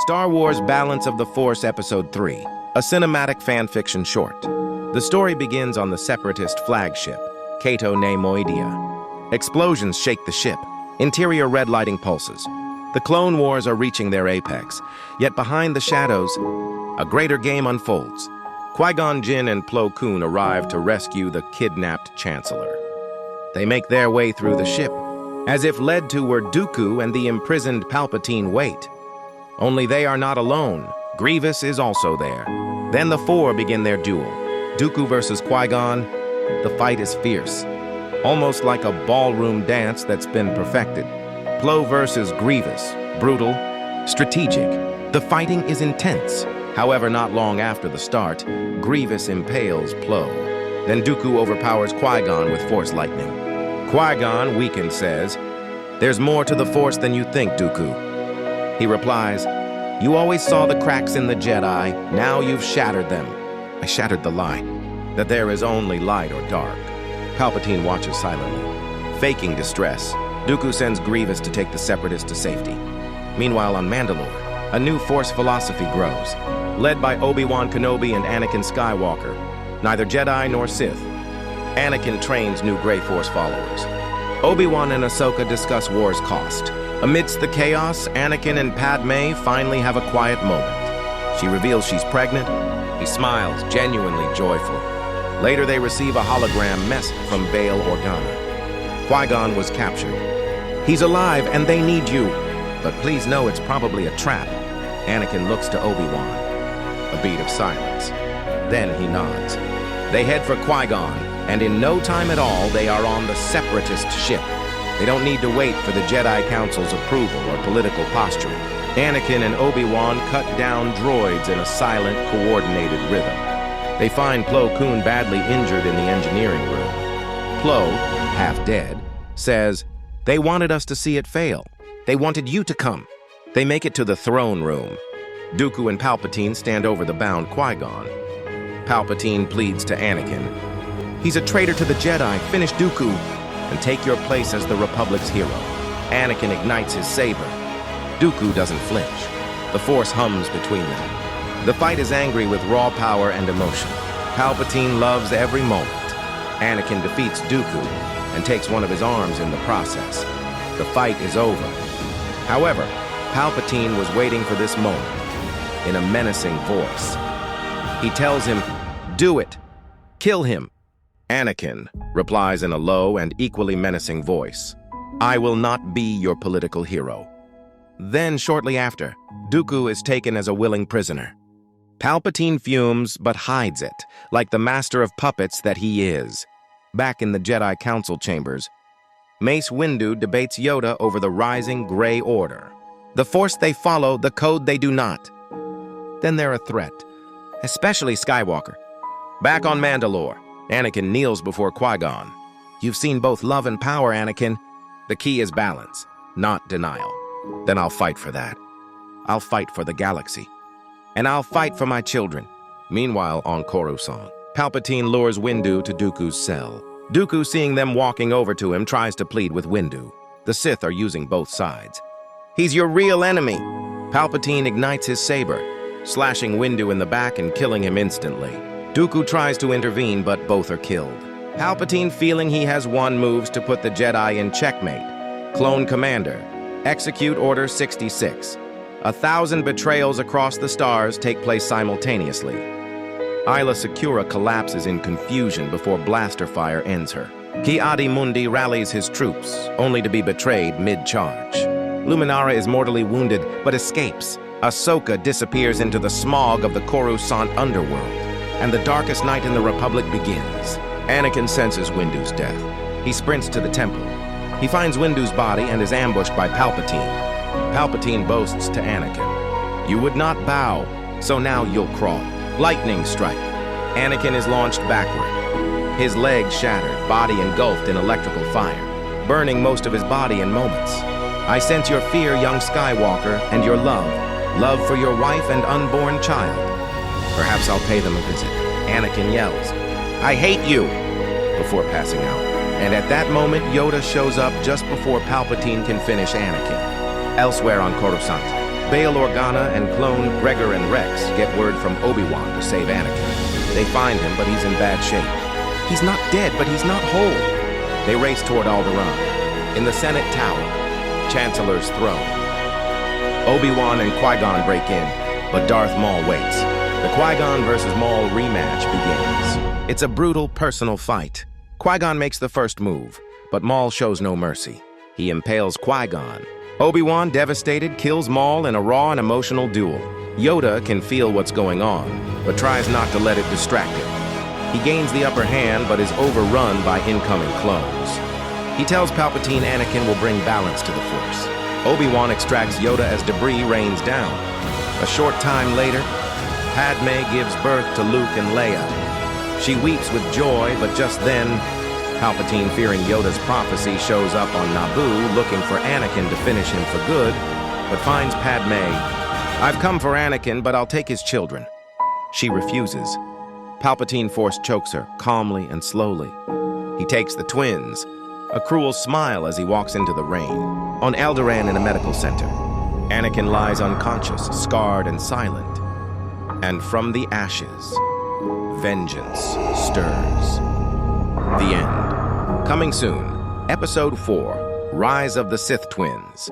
Star Wars Balance of the Force Episode 3, a cinematic fan fiction short. The story begins on the Separatist flagship, Cato Neimoidia. Explosions shake the ship, interior red lighting pulses. The Clone Wars are reaching their apex, yet behind the shadows, a greater game unfolds. Qui-Gon Jinn and Plo Koon arrive to rescue the kidnapped Chancellor. They make their way through the ship, as if led to where Dooku and the imprisoned Palpatine wait. Only they are not alone. Grievous is also there. Then the four begin their duel. Dooku versus Qui-Gon. The fight is fierce, almost like a ballroom dance that's been perfected. Plo versus Grievous. Brutal, strategic. The fighting is intense. However, not long after the start, Grievous impales Plo. Then Dooku overpowers Qui-Gon with Force lightning. Qui-Gon, weakened, says, "There's more to the Force than you think, Dooku." He replies, "You always saw the cracks in the Jedi, now you've shattered them." I shattered the lie, that there is only light or dark. Palpatine watches silently. Faking distress, Dooku sends Grievous to take the Separatists to safety. Meanwhile, on Mandalore, a new Force philosophy grows, led by Obi-Wan Kenobi and Anakin Skywalker, neither Jedi nor Sith. Anakin trains new Grey Force followers. Obi-Wan and Ahsoka discuss war's cost. Amidst the chaos, Anakin and Padme finally have a quiet moment. She reveals she's pregnant. He smiles, genuinely joyful. Later, they receive a hologram message from Bail Organa. Qui-Gon was captured. "He's alive, and they need you. But please know it's probably a trap." Anakin looks to Obi-Wan. A beat of silence. Then he nods. They head for Qui-Gon, and in no time at all, they are on the Separatist ship. They don't need to wait for the Jedi Council's approval or political posturing. Anakin and Obi-Wan cut down droids in a silent, coordinated rhythm. They find Plo Koon badly injured in the engineering room. Plo, half dead, says, "They wanted us to see it fail. They wanted you to come." They make it to the throne room. Dooku and Palpatine stand over the bound Qui-Gon. Palpatine pleads to Anakin. "He's a traitor to the Jedi. Finish Dooku and take your place as the Republic's hero." Anakin ignites his saber. Dooku doesn't flinch. The Force hums between them. The fight is angry with raw power and emotion. Palpatine loves every moment. Anakin defeats Dooku and takes one of his arms in the process. The fight is over. However, Palpatine was waiting for this moment in a menacing voice. He tells him, "Do it. Kill him." Anakin replies in a low and equally menacing voice, "I will not be your political hero." Then, shortly after, Dooku is taken as a willing prisoner. Palpatine fumes but hides it, like the master of puppets that he is. Back in the Jedi Council chambers, Mace Windu debates Yoda over the rising Grey Order. The Force they follow, the code they do not. Then they're a threat, especially Skywalker. Back on Mandalore, Anakin kneels before Qui-Gon. "You've seen both love and power, Anakin. The key is balance, not denial." "Then I'll fight for that. I'll fight for the galaxy. And I'll fight for my children." Meanwhile, on Coruscant, Palpatine lures Windu to Dooku's cell. Dooku, seeing them walking over to him, tries to plead with Windu. The Sith are using both sides. "He's your real enemy." Palpatine ignites his saber, slashing Windu in the back and killing him instantly. Dooku tries to intervene, but both are killed. Palpatine, feeling he has won, moves to put the Jedi in checkmate. Clone Commander, execute Order 66. 1,000 betrayals across the stars take place simultaneously. Aayla Secura collapses in confusion before blaster fire ends her. Ki-Adi-Mundi rallies his troops, only to be betrayed mid-charge. Luminara is mortally wounded, but escapes. Ahsoka disappears into the smog of the Coruscant underworld, and the darkest night in the Republic begins. Anakin senses Windu's death. He sprints to the temple. He finds Windu's body and is ambushed by Palpatine. Palpatine boasts to Anakin, "You would not bow, so now you'll crawl." Lightning strike. Anakin is launched backward. His legs shattered, body engulfed in electrical fire, burning most of his body in moments. "I sense your fear, young Skywalker, and your love for your wife and unborn child. Perhaps I'll pay them a visit." Anakin yells, "I hate you," before passing out. And at that moment, Yoda shows up just before Palpatine can finish Anakin. Elsewhere on Coruscant, Bail Organa and clone Gregor and Rex get word from Obi-Wan to save Anakin. They find him, but he's in bad shape. He's not dead, but he's not whole. They race toward Alderaan. In the Senate Tower, Chancellor's throne. Obi-Wan and Qui-Gon break in, but Darth Maul waits. The Qui-Gon versus Maul rematch begins. It's a brutal, personal fight. Qui-Gon makes the first move, but Maul shows no mercy. He impales Qui-Gon. Obi-Wan, devastated, kills Maul in a raw and emotional duel. Yoda can feel what's going on, but tries not to let it distract him. He gains the upper hand, but is overrun by incoming clones. He tells Palpatine Anakin will bring balance to the Force. Obi-Wan extracts Yoda as debris rains down. A short time later, Padme gives birth to Luke and Leia. She weeps with joy, but just then, Palpatine, fearing Yoda's prophecy, shows up on Naboo looking for Anakin to finish him for good, but finds Padme. "I've come for Anakin, but I'll take his children." She refuses. Palpatine Force chokes her, calmly and slowly. He takes the twins, a cruel smile as he walks into the rain. On Alderaan in a medical center, Anakin lies unconscious, scarred and silent. And from the ashes, vengeance stirs. The end. Coming soon, Episode 4, Rise of the Sith Twins.